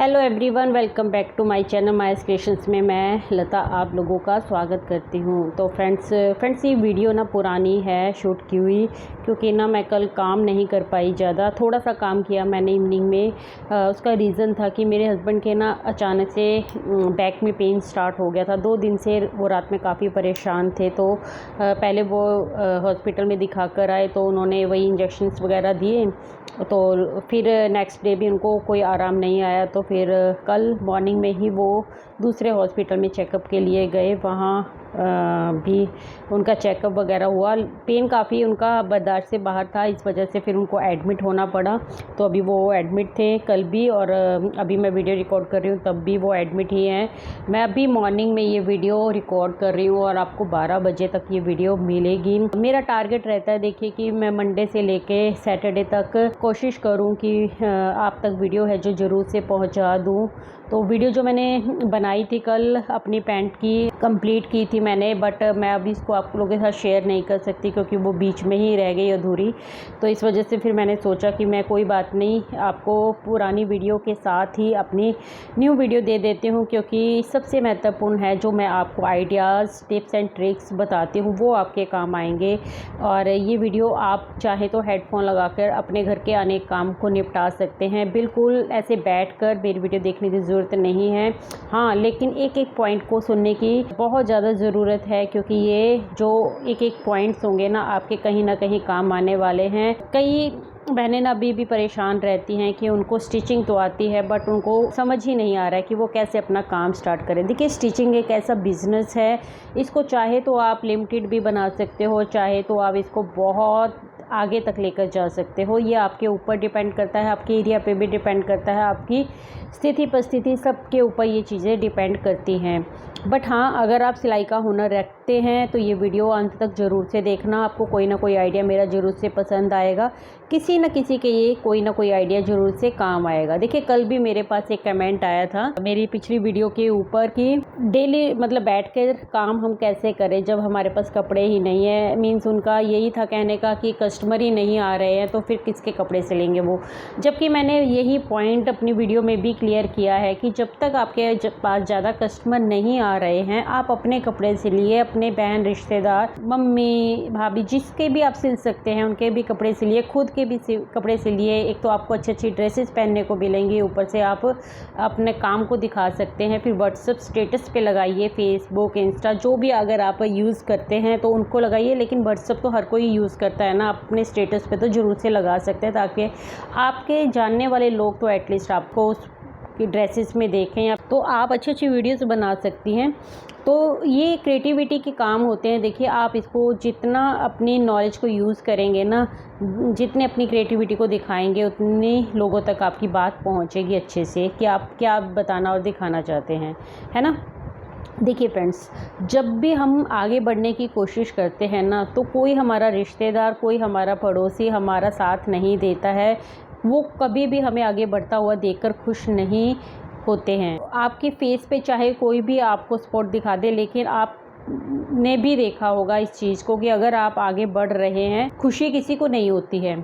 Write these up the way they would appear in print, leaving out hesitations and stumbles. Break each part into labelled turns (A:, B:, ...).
A: Hello everyone, welcome back to my channel mice creations में मैं लता आप लोगों का स्वागत करती हूँ। तो फ्रेंड्स ये वीडियो ना पुरानी है शूट की हुई, क्योंकि ना मैं कल काम नहीं कर पाई ज़्यादा। थोड़ा सा काम किया मैंने इवनिंग में। उसका रीज़न था कि मेरे हस्बैंड के ना अचानक से बैक में पेन स्टार्ट हो गया था। 2 दिन से वो रात में काफ़ी परेशान थे। तो पहले वो हॉस्पिटल में दिखा कर आए, तो उन्होंने वही इंजेक्शन्स वगैरह दिए। तो फिर नेक्स्ट डे भी उनको कोई आराम नहीं आया। तो फिर कल मॉर्निंग में ही वो दूसरे हॉस्पिटल में चेकअप के लिए गए। वहाँ भी उनका चेकअप वगैरह हुआ। पेन काफ़ी उनका बर्दाश्त से बाहर था, इस वजह से फिर उनको एडमिट होना पड़ा। तो अभी वो एडमिट थे कल भी, और अभी मैं वीडियो रिकॉर्ड कर रही हूँ तब भी वो एडमिट ही हैं। मैं अभी मॉर्निंग में ये वीडियो रिकॉर्ड कर रही हूँ और आपको 12 बजे तक ये वीडियो मिलेगी। मेरा टारगेट रहता है, देखिए, कि मैं मंडे से लेके सैटरडे तक कोशिश करूँ कि आप तक वीडियो है जो ज़रूर से पहुँचा दूँ। तो वीडियो जो मैंने बनाई थी कल अपनी पैंट की कंप्लीट की थी मैंने, बट मैं अभी इसको आप लोगों के साथ शेयर नहीं कर सकती क्योंकि वो बीच में ही रह गई अधूरी। तो इस वजह से फिर मैंने सोचा कि मैं कोई बात नहीं, आपको पुरानी वीडियो के साथ ही अपनी न्यू वीडियो दे देती हूँ, क्योंकि सबसे महत्वपूर्ण है जो मैं आपको आइडियाज़, टिप्स एंड ट्रिक्स बताती हूँ वो आपके काम आएंगे। और ये वीडियो आप चाहे तो हेडफोन लगाकर अपने घर के अनेक काम को निपटा सकते हैं। बिल्कुल ऐसे बैठकर मेरी वीडियो देखने की ज़रूरत नहीं है। हाँ, लेकिन एक एक पॉइंट को सुनने की बहुत ज़्यादा ज़रूरत है, क्योंकि ये जो एक एक पॉइंट्स होंगे ना आपके कहीं ना कहीं काम आने वाले हैं। कई बहनें ना अभी भी परेशान रहती हैं कि उनको स्टिचिंग तो आती है, बट उनको समझ ही नहीं आ रहा है कि वो कैसे अपना काम स्टार्ट करें। देखिए, स्टिचिंग एक ऐसा बिज़नेस है, इसको चाहे तो आप लिमिटेड भी बना सकते हो, चाहे तो आप इसको बहुत आगे तक लेकर जा सकते हो। ये आपके ऊपर डिपेंड करता है, आपके एरिया पे भी डिपेंड करता है, आपकी स्थिति परिस्थिति सबके ऊपर ये चीज़ें डिपेंड करती हैं। बट हाँ, अगर आप सिलाई का हुनर रखते हैं तो ये वीडियो अंत तक ज़रूर से देखना। आपको कोई ना कोई आइडिया मेरा ज़रूर से पसंद आएगा। किसी न किसी के ये कोई ना कोई आइडिया ज़रूर से काम आएगा। देखिए, कल भी मेरे पास एक कमेंट आया था मेरी पिछली वीडियो के ऊपर कि डेली मतलब बैठ कर काम हम कैसे करें जब हमारे पास कपड़े ही नहीं है। मीन्स उनका यही था कहने का कि कस्टमर ही नहीं आ रहे हैं तो फिर किसके कपड़े सिलेंगे वो। जबकि मैंने यही पॉइंट अपनी वीडियो में भी क्लियर किया है कि जब तक आपके पास ज़्यादा कस्टमर नहीं आ रहे हैं, आप अपने कपड़े सिलिए, अपने बहन, रिश्तेदार, मम्मी, भाभी, जिसके भी आप सिल सकते हैं उनके भी कपड़े सिलिए, खुद के भी कपड़े सिलिए। एक तो आपको अच्छी अच्छी ड्रेसेस पहनने को मिलेंगी, ऊपर से आप अपने काम को दिखा सकते हैं। फिर व्हाट्सएप स्टेटस पे लगाइए, फेसबुक, इंस्टा जो भी अगर आप यूज़ करते हैं तो उनको लगाइए। लेकिन व्हाट्सएप तो हर कोई यूज़ करता है ना, अपने स्टेटस पे तो ज़रूर से लगा सकते हैं, ताकि आपके जानने वाले लोग तो एटलीस्ट आपको कि ड्रेसेस में देखें। या तो आप अच्छी अच्छी वीडियोस बना सकती हैं। तो ये क्रिएटिविटी के काम होते हैं। देखिए, आप इसको जितना अपनी नॉलेज को यूज़ करेंगे ना, जितने अपनी क्रिएटिविटी को दिखाएंगे, उतने लोगों तक आपकी बात पहुंचेगी अच्छे से कि आप क्या बताना और दिखाना चाहते हैं, है ना। देखिए फ्रेंड्स, जब भी हम आगे बढ़ने की कोशिश करते हैं ना, तो कोई हमारा रिश्तेदार, कोई हमारा पड़ोसी हमारा साथ नहीं देता है। वो कभी भी हमें आगे बढ़ता हुआ देखकर खुश नहीं होते हैं। आपके फेस पे चाहे कोई भी आपको सपोर्ट दिखा दे, लेकिन आप ने भी देखा होगा इस चीज़ को कि अगर आप आगे बढ़ रहे हैं, खुशी किसी को नहीं होती है।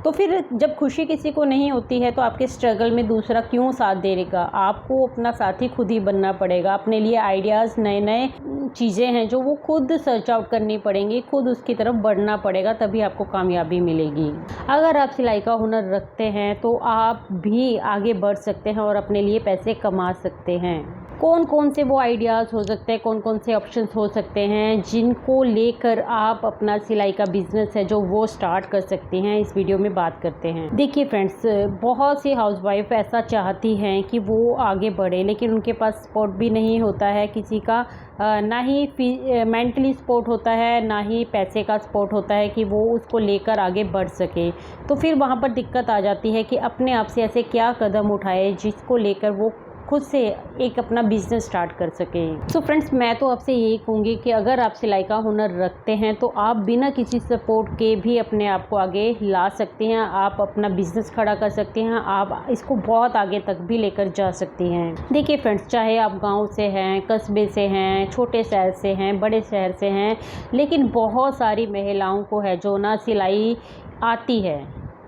A: तो फिर जब खुशी किसी को नहीं होती है तो आपके स्ट्रगल में दूसरा क्यों साथ देगा। आपको अपना साथी खुद ही बनना पड़ेगा। अपने लिए आइडियाज़, नए नए चीज़ें हैं जो वो खुद सर्च आउट करनी पड़ेंगी, खुद उसकी तरफ बढ़ना पड़ेगा, तभी आपको कामयाबी मिलेगी। अगर आप सिलाई का हुनर रखते हैं तो आप भी आगे बढ़ सकते हैं और अपने लिए पैसे कमा सकते हैं। कौन कौन से वो आइडियाज़ हो सकते हैं, कौन कौन से ऑप्शंस हो सकते हैं जिनको लेकर आप अपना सिलाई का बिज़नेस है जो वो स्टार्ट कर सकते हैं, इस वीडियो में बात करते हैं। देखिए फ्रेंड्स, बहुत सी हाउसवाइफ ऐसा चाहती हैं कि वो आगे बढ़े, लेकिन उनके पास सपोर्ट भी नहीं होता है किसी का। ना ही मेंटली सपोर्ट होता है, ना ही पैसे का सपोर्ट होता है कि वो उसको लेकर आगे बढ़ सके। तो फिर वहाँ पर दिक्कत आ जाती है कि अपने आप से ऐसे क्या कदम उठाए जिसको लेकर वो खुद से एक अपना बिज़नेस स्टार्ट कर सके। सो फ्रेंड्स, मैं तो आपसे यही कहूँगी कि अगर आप सिलाई का हुनर रखते हैं तो आप बिना किसी सपोर्ट के भी अपने आप को आगे ला सकती हैं। आप अपना बिज़नेस खड़ा कर सकती हैं, आप इसको बहुत आगे तक भी लेकर जा सकती हैं। देखिए फ्रेंड्स, चाहे आप गांव से हैं, कस्बे से हैं, छोटे शहर से हैं, बड़े शहर से हैं, लेकिन बहुत सारी महिलाओं को है जो ना सिलाई आती है,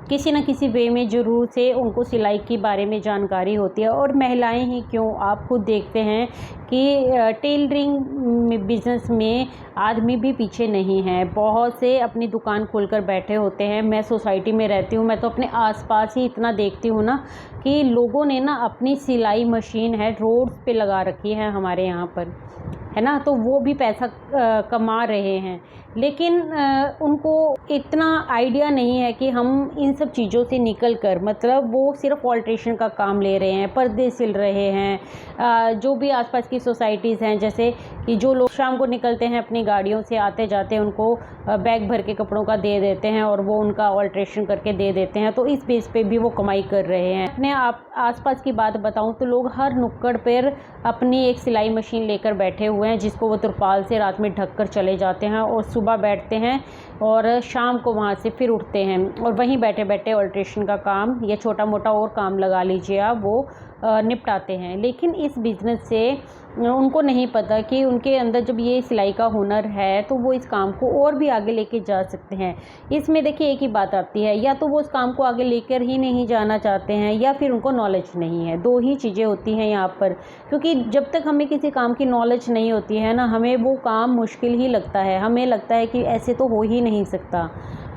A: किसी न किसी वे में ज़रूर से उनको सिलाई के बारे में जानकारी होती है। और महिलाएं ही क्यों, आप खुद देखते हैं कि टेलरिंग बिज़नेस में आदमी भी पीछे नहीं है। बहुत से अपनी दुकान खोलकर बैठे होते हैं। मैं सोसाइटी में रहती हूँ, मैं तो अपने आसपास ही इतना देखती हूँ ना कि लोगों ने ना अपनी सिलाई मशीन है रोड पे लगा रखी है हमारे यहाँ पर, है ना। तो वो भी पैसा कमा रहे हैं, लेकिन उनको इतना आइडिया नहीं है कि हम इन सब चीज़ों से निकल कर, मतलब वो सिर्फ ऑल्ट्रेशन का काम ले रहे हैं, पर्दे सिल रहे हैं। जो भी आसपास की सोसाइटीज़ हैं, जैसे कि जो लोग शाम को निकलते हैं अपनी गाड़ियों से, आते जाते उनको बैग भर के कपड़ों का दे देते हैं और वो उनका ऑल्ट्रेशन करके दे देते हैं। तो इस बेस पे भी वो कमाई कर रहे हैं। अपने आसपास की बात बताऊं तो लोग हर नुक्कड़ पर अपनी एक सिलाई मशीन लेकर बैठे हुए हैं, जिसको वो तिरपाल से रात में ढक कर चले जाते हैं और सुबह बैठते हैं और शाम को वहाँ से फिर उठते हैं और वहीं बैठे बैठे ऑल्ट्रेशन का काम या छोटा मोटा और काम लगा लीजिए आप, वो निपटाते हैं। लेकिन इस बिज़नेस से उनको नहीं पता कि उनके अंदर जब ये सिलाई का हुनर है तो वो इस काम को और भी आगे लेके जा सकते हैं। इसमें देखिए एक ही बात आती है, या तो वो उस काम को आगे लेकर ही नहीं जाना चाहते हैं या फिर उनको नॉलेज नहीं है। दो ही चीज़ें होती हैं यहाँ पर, क्योंकि जब तक हमें किसी काम की नॉलेज नहीं होती है ना, हमें वो काम मुश्किल ही लगता है। हमें लगता है कि ऐसे तो हो ही नहीं सकता,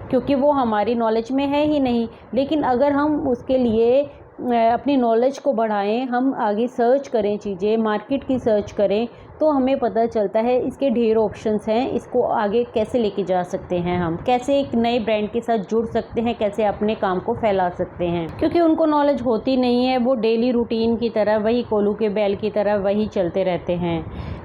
A: क्योंकि वो हमारी नॉलेज में है ही नहीं। लेकिन अगर हम उसके लिए अपनी नॉलेज को बढ़ाएं, हम आगे सर्च करें, चीज़ें मार्केट की सर्च करें, तो हमें पता चलता है इसके ढेर ऑप्शंस हैं। इसको आगे कैसे लेके जा सकते हैं, हम कैसे एक नए ब्रांड के साथ जुड़ सकते हैं, कैसे अपने काम को फैला सकते हैं। क्योंकि उनको नॉलेज होती नहीं है, वो डेली रूटीन की तरह, वही कोलू के बैल की तरह वही चलते रहते हैं।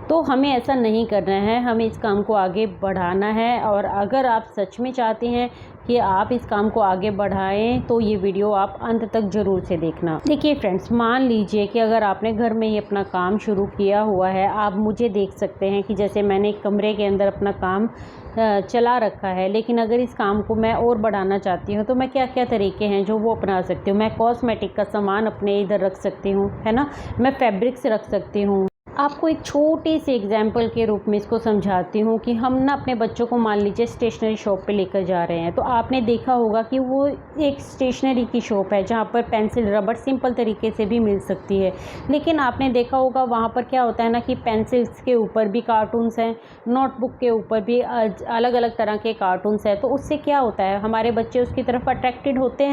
A: तो हमें ऐसा नहीं करना है, हमें इस काम को आगे बढ़ाना है। और अगर आप सच में चाहते हैं कि आप इस काम को आगे बढ़ाएं तो ये वीडियो आप अंत तक ज़रूर से देखना। देखिए फ्रेंड्स, मान लीजिए कि अगर आपने घर में ही अपना काम शुरू किया हुआ है, आप मुझे देख सकते हैं कि जैसे मैंने एक कमरे के अंदर अपना काम चला रखा है। लेकिन अगर इस काम को मैं और बढ़ाना चाहती हूँ तो मैं क्या क्या तरीके हैं जो वो अपना सकती हूँ। मैं कॉस्मेटिक का सामान अपने इधर रख सकती हूँ, है ना। मैं फैब्रिक्स रख सकती हूँ। आपको एक छोटी सी एग्जाम्पल के रूप में इसको समझाती हूँ कि हम ना अपने बच्चों को मान लीजिए स्टेशनरी शॉप पे लेकर जा रहे हैं, तो आपने देखा होगा कि वो एक स्टेशनरी की शॉप है जहाँ पर पेंसिल रबड़ सिंपल तरीके से भी मिल सकती है। लेकिन आपने देखा होगा वहाँ पर क्या होता है ना कि पेंसिल्स के ऊपर भी कार्टून्स हैं, नोटबुक के ऊपर भी अलग अलग तरह के कार्टून्स हैं। तो उससे क्या होता है, हमारे बच्चे उसकी तरफ अट्रैक्टेड होते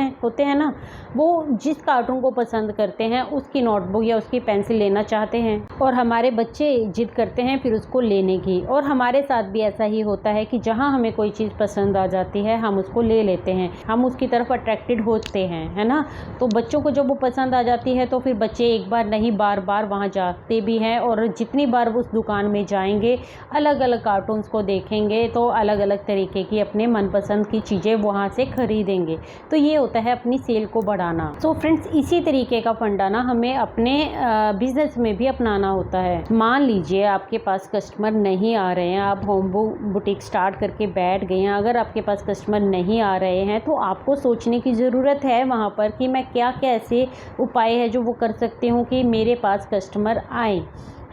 A: हैं ना। वो जिस कार्टून को पसंद करते हैं उसकी नोटबुक या उसकी पेंसिल लेना चाहते हैं और हमारे बच्चे जिद करते हैं फिर उसको लेने की। और हमारे साथ भी ऐसा ही होता है कि जहां हमें कोई चीज़ पसंद आ जाती है हम उसको ले लेते हैं, हम उसकी तरफ अट्रैक्टेड होते हैं, है ना। तो बच्चों को जब वो पसंद आ जाती है तो फिर बच्चे एक बार नहीं बार बार वहां जाते भी हैं और जितनी बार वो उस दुकान में जाएंगे अलग अलग कार्टून्स को देखेंगे तो अलग अलग तरीके की अपने मनपसंद की चीज़ें वहाँ से खरीदेंगे। तो ये होता है अपनी सेल को बढ़ाना। तो फ्रेंड्स, इसी तरीके का फंडा ना हमें अपने बिजनेस में भी अपनाना होता है। मान लीजिए आपके पास कस्टमर नहीं आ रहे हैं, आप होम बुटीक स्टार्ट करके बैठ गए हैं। अगर आपके पास कस्टमर नहीं आ रहे हैं तो आपको सोचने की ज़रूरत है वहाँ पर कि मैं क्या क्या ऐसे उपाय है जो वो कर सकती हूँ कि मेरे पास कस्टमर आए,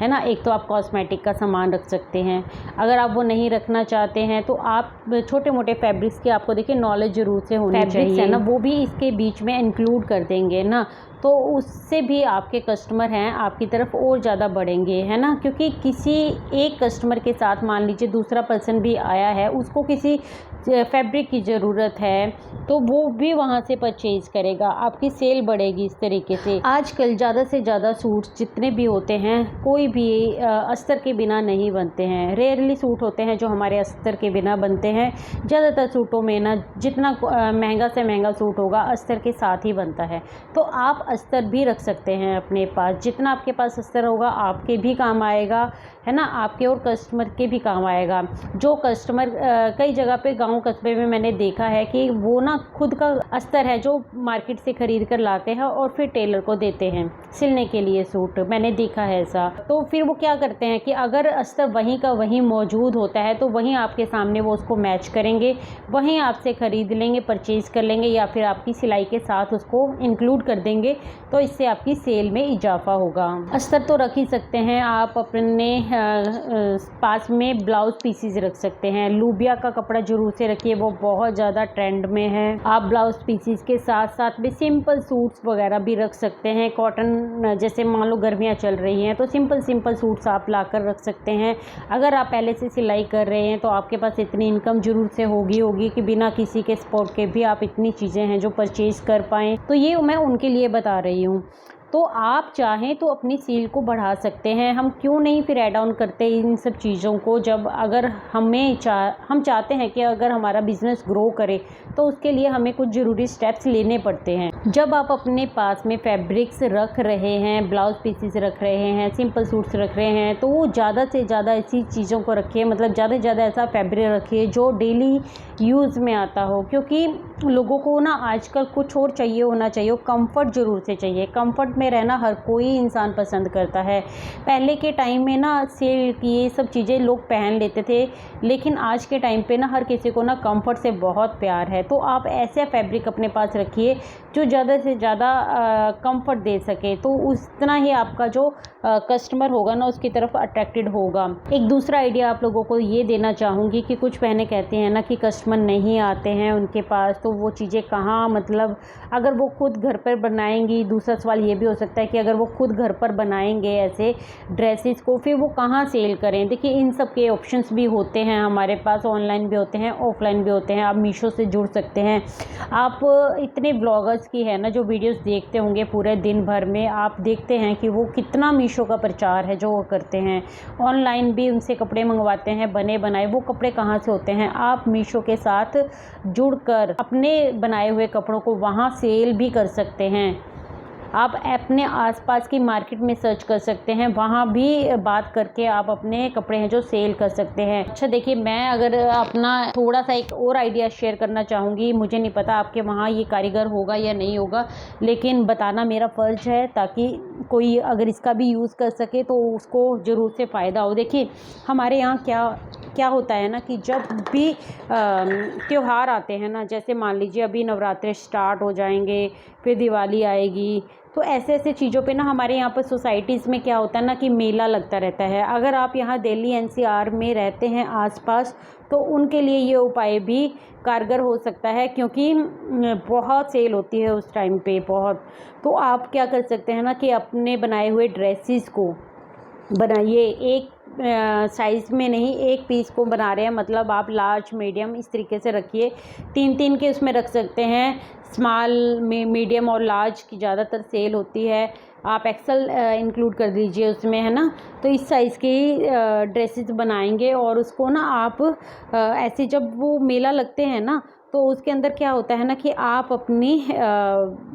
A: है ना। एक तो आप कॉस्मेटिक का सामान रख सकते हैं। अगर आप वो नहीं रखना चाहते हैं तो आप छोटे मोटे फैब्रिक्स की, आपको देखिए नॉलेज ज़रूर से होनी चाहिए, है ना, वो भी इसके बीच में इंक्लूड कर देंगे ना, तो उससे भी आपके कस्टमर हैं आपकी तरफ और ज़्यादा बढ़ेंगे, है ना। क्योंकि किसी एक कस्टमर के साथ मान लीजिए दूसरा पर्सन भी आया है, उसको किसी फैब्रिक की ज़रूरत है तो वो भी वहाँ से परचेज़ करेगा, आपकी सेल बढ़ेगी इस तरीके से। आजकल ज़्यादा से ज़्यादा सूट्स जितने भी होते हैं कोई भी अस्तर के बिना नहीं बनते हैं। रेयरली सूट होते हैं जो हमारे अस्तर के बिना बनते हैं। ज़्यादातर सूटों में ना जितना महंगा से महंगा सूट होगा अस्तर के साथ ही बनता है। तो आप अस्तर भी रख सकते हैं अपने पास। जितना आपके पास अस्तर होगा आपके भी काम आएगा, है ना, आपके और कस्टमर के भी काम आएगा। जो कस्टमर कई जगह पे गांव कस्बे में मैंने देखा है कि वो ना खुद का अस्तर है जो मार्केट से खरीद कर लाते हैं और फिर टेलर को देते हैं सिलने के लिए सूट, मैंने देखा है ऐसा। तो फिर वो क्या करते हैं कि अगर अस्तर वहीं का वहीं मौजूद होता है तो वहीं आपके सामने वो उसको मैच करेंगे, वहीं आपसे ख़रीद लेंगे, परचेज़ कर लेंगे या फिर आपकी सिलाई के साथ उसको इंक्लूड कर देंगे। तो इससे आपकी सेल में इजाफा होगा। अस्तर तो रख ही सकते हैं आप अपने पास में ब्लाउज पीसीज रख सकते हैं। लूबिया का कपड़ा जरूर से रखिए, वो बहुत ज़्यादा ट्रेंड में है। आप ब्लाउज पीसीज के साथ साथ भी सिंपल सूट्स वगैरह भी रख सकते हैं। कॉटन, जैसे मान लो गर्मियाँ चल रही हैं तो सिंपल सूट्स आप लाकर रख सकते हैं। अगर आप पहले से सिलाई कर रहे हैं तो आपके पास इतनी इनकम जरूर से होगी कि बिना किसी के सपोर्ट के भी आप इतनी चीज़ें हैं जो परचेज़ कर पाएँ। तो ये मैं उनके लिए बता रही हूँ। तो आप चाहें तो अपनी सेल को बढ़ा सकते हैं। हम क्यों नहीं फिर ऐड ऑन करते इन सब चीज़ों को, जब अगर हम चाहते हैं कि अगर हमारा बिज़नेस ग्रो करे तो उसके लिए हमें कुछ ज़रूरी स्टेप्स लेने पड़ते हैं। जब आप अपने पास में फैब्रिक्स रख रहे हैं, ब्लाउज पीसेस रख रहे हैं, सिंपल सूट्स रख रहे हैं, तो वो ज़्यादा से ज़्यादा ऐसी चीज़ों को रखिए, मतलब ज़्यादा से ज़्यादा ऐसा फैब्रिक रखिए जो डेली यूज़ में आता हो। क्योंकि लोगों को ना आजकल कुछ और चाहिए होना चाहिए, कंफर्ट ज़रूर से चाहिए। कंफर्ट में रहना हर कोई इंसान पसंद करता है। पहले के टाइम में ना सिल्क ये सब चीज़ें लोग पहन लेते थे, लेकिन आज के टाइम पे ना हर किसी को ना कंफर्ट से बहुत प्यार है। तो आप ऐसे फैब्रिक अपने पास रखिए जो ज़्यादा से ज़्यादा कंफर्ट दे सके, तो उतना ही आपका जो कस्टमर होगा ना उसकी तरफ अट्रैक्टेड होगा। एक दूसरा आइडिया आप लोगों को ये देना चाहूँगी कि कुछ बहनें कहती हैं ना कि कस्टमर नहीं आते हैं उनके पास, तो वो चीज़ें कहाँ, मतलब अगर वो खुद घर पर बनाएंगी, दूसरा सवाल ये भी हो सकता है कि अगर वो खुद घर पर बनाएंगे ऐसे ड्रेसेस को, फिर वो कहाँ सेल करें। देखिए इन सब के ऑप्शंस भी होते हैं हमारे पास, ऑनलाइन भी होते हैं, ऑफलाइन भी होते हैं। आप मीशो से जुड़ सकते हैं। आप इतने ब्लॉगर्स की है ना जो वीडियोस देखते होंगे पूरे दिन भर में, आप देखते हैं कि वो कितना मीशो का प्रचार है जो वो करते हैं। ऑनलाइन भी उनसे कपड़े मंगवाते हैं बने बनाए, वो कपड़े कहाँ से होते हैं। आप मीशो के साथ जुड़कर अपने बनाए हुए कपड़ों को वहाँ सेल भी कर सकते हैं। आप अपने आसपास की मार्केट में सर्च कर सकते हैं, वहाँ भी बात करके आप अपने कपड़े हैं जो सेल कर सकते हैं। अच्छा देखिए, मैं अगर अपना थोड़ा सा एक और आइडिया शेयर करना चाहूँगी। मुझे नहीं पता आपके वहाँ ये कारीगर होगा या नहीं होगा, लेकिन बताना मेरा फ़र्ज़ है ताकि कोई अगर इसका भी यूज़ कर सके तो उसको ज़रूर से फ़ायदा हो। देखिए हमारे यहाँ क्या होता है ना कि जब भी त्यौहार आते हैं ना, जैसे मान लीजिए अभी नवरात्रे स्टार्ट हो जाएंगे, फिर दिवाली आएगी, तो ऐसे चीज़ों पे ना हमारे यहाँ पर सोसाइटीज़ में क्या होता है ना कि मेला लगता रहता है। अगर आप यहाँ दिल्ली एनसीआर में रहते हैं आसपास, तो उनके लिए ये उपाय भी कारगर हो सकता है, क्योंकि बहुत सेल होती है उस टाइम पे बहुत। तो आप क्या कर सकते हैं ना कि अपने बनाए हुए ड्रेसेस को बनाइए, एक साइज़ में नहीं, एक पीस को बना रहे हैं, मतलब आप लार्ज मीडियम इस तरीके से रखिए। 3-3 के उसमें रख सकते हैं। स्मॉल में मीडियम और लार्ज की ज़्यादातर सेल होती है, आप एक्सेल इंक्लूड कर दीजिए उसमें, है ना। तो इस साइज़ की ड्रेसेस बनाएंगे और उसको ना आप ऐसे जब वो मेला लगते हैं ना, तो उसके अंदर क्या होता है ना कि आप अपनी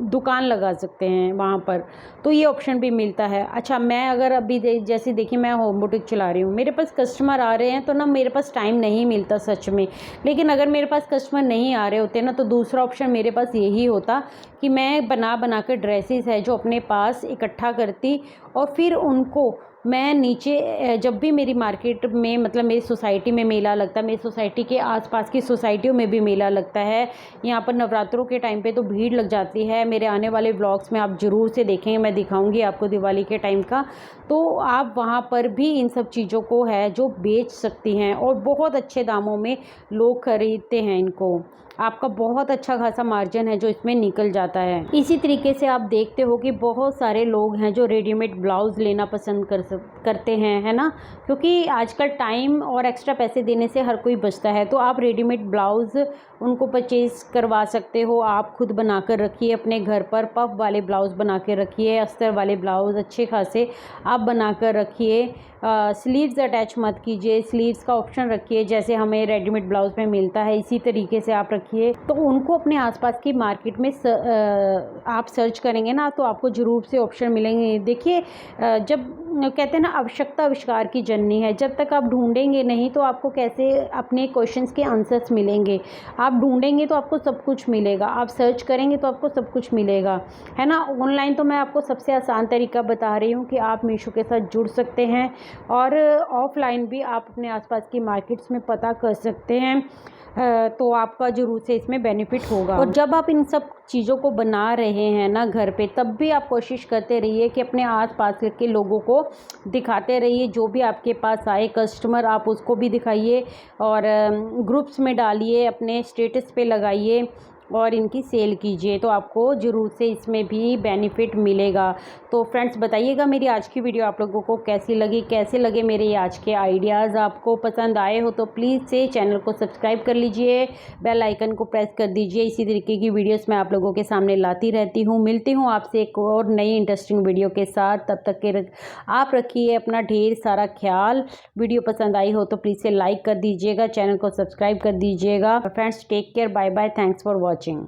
A: दुकान लगा सकते हैं वहाँ पर, तो ये ऑप्शन भी मिलता है। अच्छा, मैं अगर अभी जैसे देखिए मैं होम बुटीक चला रही हूँ, मेरे पास कस्टमर आ रहे हैं तो ना मेरे पास टाइम नहीं मिलता सच में। लेकिन अगर मेरे पास कस्टमर नहीं आ रहे होते ना, तो दूसरा ऑप्शन मेरे पास यही होता कि मैं बना कर ड्रेसेस है जो अपने पास इकट्ठा करती और फिर उनको मैं नीचे, जब भी मेरी मार्केट में, मतलब मेरी सोसाइटी में मेला लगता है, मेरी सोसाइटी के आसपास की सोसाइटियों में भी मेला लगता है, यहाँ पर नवरात्रों के टाइम पे तो भीड़ लग जाती है। मेरे आने वाले व्लॉग्स में आप ज़रूर से देखेंगे, मैं दिखाऊंगी आपको दिवाली के टाइम का। तो आप वहाँ पर भी इन सब चीज़ों को है जो बेच सकती हैं और बहुत अच्छे दामों में लोग खरीदते हैं इनको। आपका बहुत अच्छा खासा मार्जिन है जो इसमें निकल जाता है। इसी तरीके से आप देखते हो कि बहुत सारे लोग हैं जो रेडीमेड ब्लाउज़ लेना पसंद करते हैं, है ना, क्योंकि आजकल टाइम और एक्स्ट्रा पैसे देने से हर कोई बचता है। तो आप रेडीमेड ब्लाउज़ उनको परचेज़ करवा सकते हो, आप खुद बना कर रखिए अपने घर पर। पफ वाले ब्लाउज़ बना के रखिए, अस्तर वाले ब्लाउज़ अच्छे खासे आप बना कर रखिए। स्लीव्स अटैच मत कीजिए, स्लीव्स का ऑप्शन रखिए जैसे हमें रेडीमेड ब्लाउज़ में मिलता है, इसी तरीके से आप रखिए। तो उनको अपने आसपास की मार्केट में आप सर्च करेंगे ना, तो आपको ज़रूर से ऑप्शन मिलेंगे। देखिए जब कहते हैं ना आवश्यकता आविष्कार की जननी है, जब तक आप ढूंढेंगे नहीं तो आपको कैसे अपने क्वेश्चंस के आंसर्स मिलेंगे। आप ढूंढेंगे तो आपको सब कुछ मिलेगा, आप सर्च करेंगे तो आपको सब कुछ मिलेगा, है ना। ऑनलाइन तो मैं आपको सबसे आसान तरीका बता रही हूँ कि आप मीशो के साथ जुड़ सकते हैं, और ऑफलाइन भी आप अपने आसपास की मार्केट्स में पता कर सकते हैं। तो आपका ज़रूर से इसमें बेनिफिट होगा। और जब आप इन सब चीज़ों को बना रहे हैं ना घर पे, तब भी आप कोशिश करते रहिए कि अपने आस-पास के लोगों को दिखाते रहिए। जो भी आपके पास आए कस्टमर आप उसको भी दिखाइए और ग्रुप्स में डालिए, अपने स्टेटस पे लगाइए और इनकी सेल कीजिए, तो आपको ज़रूर से इसमें भी बेनिफिट मिलेगा। तो फ्रेंड्स बताइएगा मेरी आज की वीडियो आप लोगों को कैसी लगी, कैसे लगे मेरे आज के आइडियाज़। आपको पसंद आए हो तो प्लीज़ से चैनल को सब्सक्राइब कर लीजिए, बेल आइकन को प्रेस कर दीजिए। इसी तरीके की वीडियोस मैं आप लोगों के सामने लाती रहती हूँ। मिलती हूँ आपसे एक और नई इंटरेस्टिंग वीडियो के साथ। तब तक के आप रखिए अपना ढेर सारा ख्याल। वीडियो पसंद आई हो तो प्लीज़ से लाइक कर दीजिएगा, चैनल को सब्सक्राइब कर दीजिएगा। Friends take care, bye bye, thanks for watching.